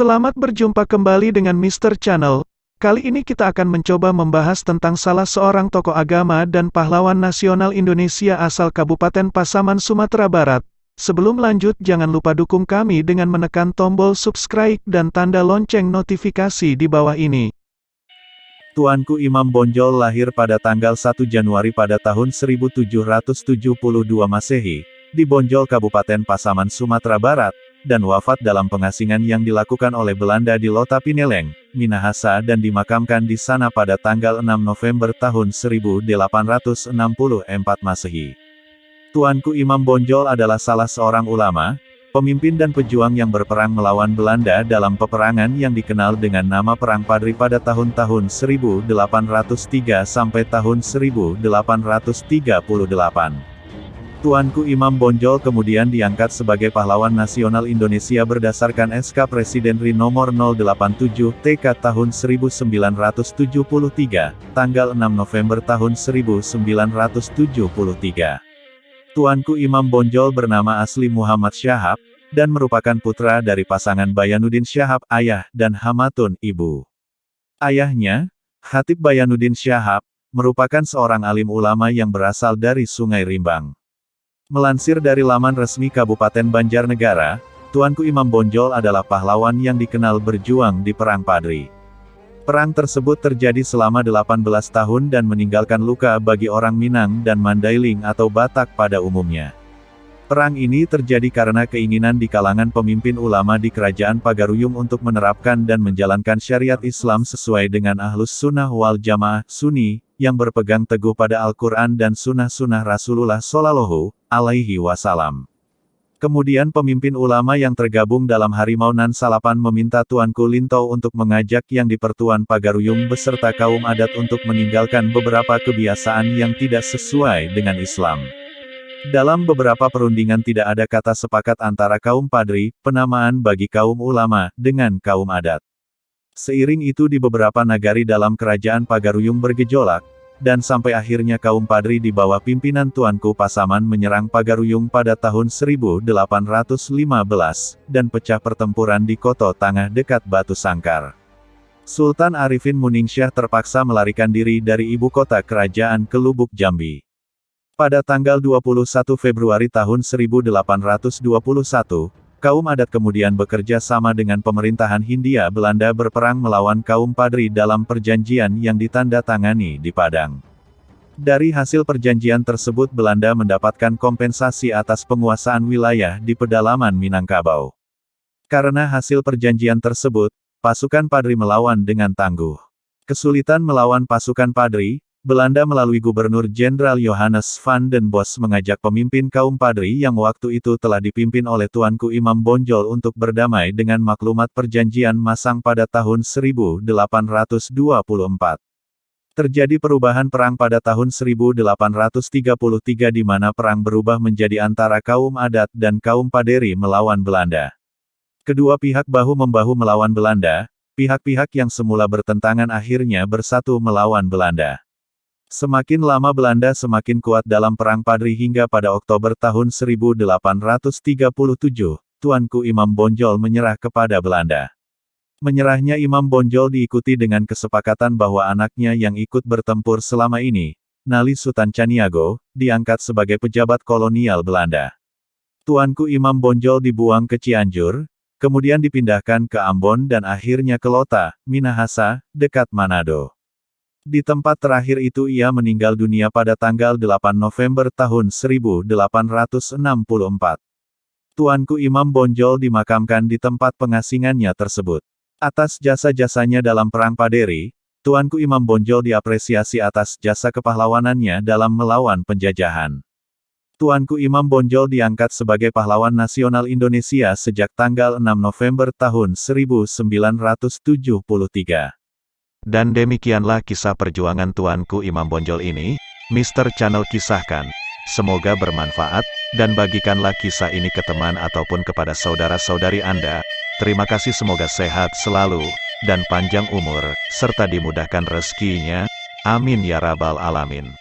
Selamat berjumpa kembali dengan Mr. Channel. Kali ini kita akan mencoba membahas tentang salah seorang tokoh agama dan pahlawan nasional Indonesia asal Kabupaten Pasaman, Sumatera Barat. Sebelum lanjut, jangan lupa dukung kami dengan menekan tombol subscribe dan tanda lonceng notifikasi di bawah ini. Tuanku Imam Bonjol lahir pada tanggal 1 Januari pada tahun 1772 Masehi, di Bonjol Kabupaten Pasaman, Sumatera Barat, dan wafat dalam pengasingan yang dilakukan oleh Belanda di Lota Pineleng, Minahasa dan dimakamkan di sana pada tanggal 6 November tahun 1864 Masehi. Tuanku Imam Bonjol adalah salah seorang ulama, pemimpin dan pejuang yang berperang melawan Belanda dalam peperangan yang dikenal dengan nama Perang Padri pada tahun-tahun 1803 sampai tahun 1838. Tuanku Imam Bonjol kemudian diangkat sebagai pahlawan nasional Indonesia berdasarkan SK Presiden RI nomor 087 TK tahun 1973, tanggal 6 November tahun 1973. Tuanku Imam Bonjol bernama asli Muhammad Syahab, dan merupakan putra dari pasangan Bayanuddin Syahab ayah dan Hamatun ibu. Ayahnya, Khatib Bayanuddin Syahab, merupakan seorang alim ulama yang berasal dari Sungai Rimbang. Melansir dari laman resmi Kabupaten Banjarnegara, Tuanku Imam Bonjol adalah pahlawan yang dikenal berjuang di Perang Padri. Perang tersebut terjadi selama 18 tahun dan meninggalkan luka bagi orang Minang dan Mandailing atau Batak pada umumnya. Perang ini terjadi karena keinginan di kalangan pemimpin ulama di Kerajaan Pagaruyung untuk menerapkan dan menjalankan syariat Islam sesuai dengan Ahlus Sunnah wal Jamaah Sunni, yang berpegang teguh pada Al-Quran dan sunnah-sunnah Rasulullah Shallallahu Alaihi Wasallam. Kemudian pemimpin ulama yang tergabung dalam Harimau Nan Salapan meminta Tuanku Lintou untuk mengajak yang di Pertuan Pagaruyung beserta kaum adat untuk meninggalkan beberapa kebiasaan yang tidak sesuai dengan Islam. Dalam beberapa perundingan tidak ada kata sepakat antara kaum Padri, penamaan bagi kaum ulama, dengan kaum adat. Seiring itu di beberapa nagari dalam kerajaan Pagaruyung bergejolak, dan sampai akhirnya kaum Padri di bawah pimpinan Tuanku Pasaman menyerang Pagaruyung pada tahun 1815, dan pecah pertempuran di Koto Tangah dekat Batu Sangkar. Sultan Arifin Muningsyah terpaksa melarikan diri dari ibu kota kerajaan ke Lubuk Jambi. Pada tanggal 21 Februari tahun 1821, kaum adat kemudian bekerja sama dengan pemerintahan Hindia Belanda berperang melawan kaum Padri dalam perjanjian yang ditandatangani di Padang. Dari hasil perjanjian tersebut Belanda mendapatkan kompensasi atas penguasaan wilayah di pedalaman Minangkabau. Karena hasil perjanjian tersebut, pasukan Padri melawan dengan tangguh. Kesulitan melawan pasukan Padri, Belanda melalui Gubernur Jenderal Johannes van den Bos mengajak pemimpin kaum Padri yang waktu itu telah dipimpin oleh Tuanku Imam Bonjol untuk berdamai dengan maklumat perjanjian Masang pada tahun 1824. Terjadi perubahan perang pada tahun 1833 di mana perang berubah menjadi antara kaum adat dan kaum Paderi melawan Belanda. Kedua pihak bahu-membahu melawan Belanda, pihak-pihak yang semula bertentangan akhirnya bersatu melawan Belanda. Semakin lama Belanda semakin kuat dalam Perang Padri hingga pada Oktober tahun 1837, Tuanku Imam Bonjol menyerah kepada Belanda. Menyerahnya Imam Bonjol diikuti dengan kesepakatan bahwa anaknya yang ikut bertempur selama ini, Nali Sutan Caniago, diangkat sebagai pejabat kolonial Belanda. Tuanku Imam Bonjol dibuang ke Cianjur, kemudian dipindahkan ke Ambon dan akhirnya ke Lota, Minahasa, dekat Manado. Di tempat terakhir itu ia meninggal dunia pada tanggal 8 November tahun 1864. Tuanku Imam Bonjol dimakamkan di tempat pengasingannya tersebut. Atas jasa-jasanya dalam Perang Paderi, Tuanku Imam Bonjol diapresiasi atas jasa kepahlawanannya dalam melawan penjajahan. Tuanku Imam Bonjol diangkat sebagai pahlawan nasional Indonesia sejak tanggal 6 November tahun 1973. Dan demikianlah kisah perjuangan Tuanku Imam Bonjol ini, Mr. Channel kisahkan. Semoga bermanfaat, dan bagikanlah kisah ini ke teman ataupun kepada saudara-saudari Anda. Terima kasih, semoga sehat selalu, dan panjang umur, serta dimudahkan rezekinya. Amin ya rabbal alamin.